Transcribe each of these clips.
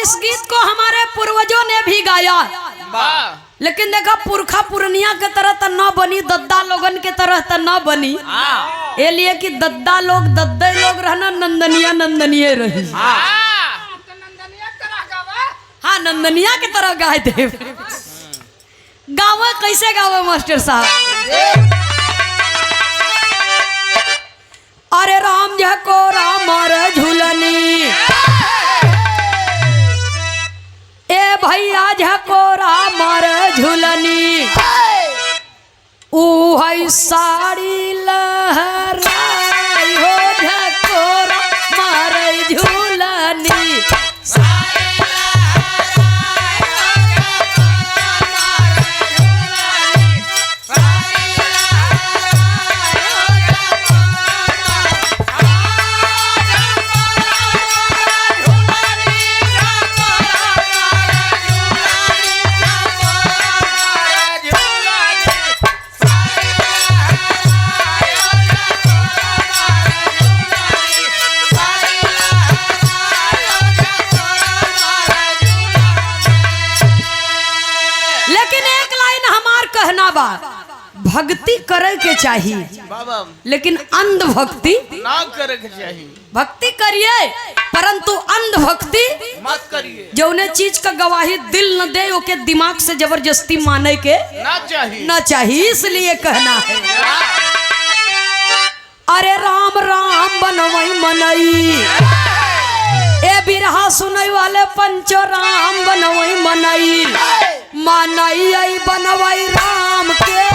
इस गीत को हमारे पूर्वजों ने भी गाया, लेकिन देखा पुरखा पुरनिया के तरह तो न बनी, दद्दा लोगन के तरह तो न बनी। ये लिए कि दद्दा लोग दद्दे लोग रहना, नंदनिया नंदनिया रही। हाँ, नंदनिया के तरह गाए थे। गावे कैसे गावे मास्टर साहब? अरे राम जय को राम रे झूलनी, ए भैया जय को राम रे झूलनी, ऊ है साड़ी लहराई हो जय को राम रे झूलनी। भक्ति करे के चाहिए, लेकिन अंध भक्ति ना करे के चाहिए। भक्ति करिए परंतु अंध भक्ति मत करिए। जो उन्हें चीज का गवाही दिल न दे, ओके दिमाग से जबरदस्ती माने के ना चाहिए। इसलिए कहना है, अरे राम राम बनवई मनई, ए बिरहा सुनई वाले पंचो राम बनवई मनई, मनई आई बनवई राम के।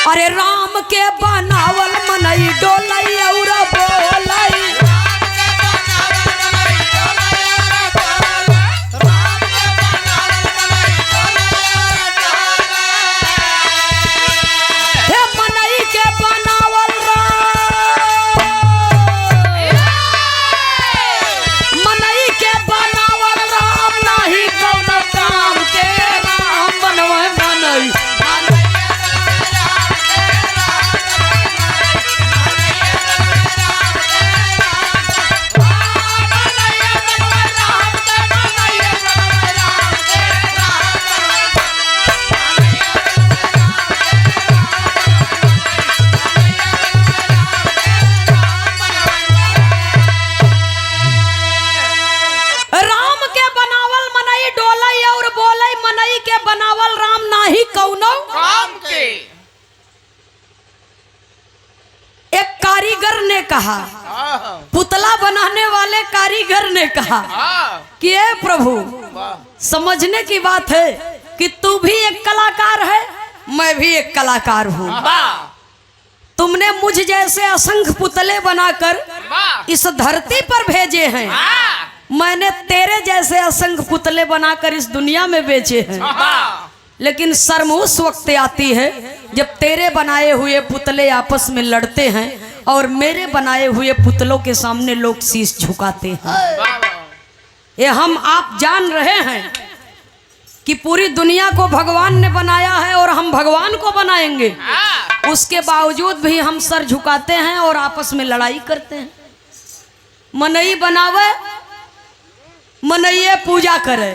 अरे राम के बनावल मनई डोलई और बोलई, हे मनई के बनावल मनई के बनावल राम नाही कौनो काम के, राम बनवे मनई। बनावल राम नाही कौनो काम के। एक कारीगर ने कहा, पुतला बनाने वाले कारीगर ने कहा कि ए प्रभु, समझने की बात है कि तू भी एक कलाकार है, मैं भी एक कलाकार हूँ। तुमने मुझ जैसे असंख्य पुतले बनाकर इस धरती पर भेजे हैं, मैंने तेरे जैसे असंख्य पुतले बनाकर इस दुनिया में बेचे हैं। लेकिन शर्म उस वक्त आती है जब तेरे बनाए हुए पुतले आपस में लड़ते हैं और मेरे बनाए हुए पुतलों के सामने लोग शीश झुकाते हैं। ये हम आप जान रहे हैं कि पूरी दुनिया को भगवान ने बनाया है और हम भगवान को बनाएंगे, उसके बावजूद भी हम सर झुकाते हैं और आपस में लड़ाई करते हैं। मनई बनावे, मनइये पूजा करे,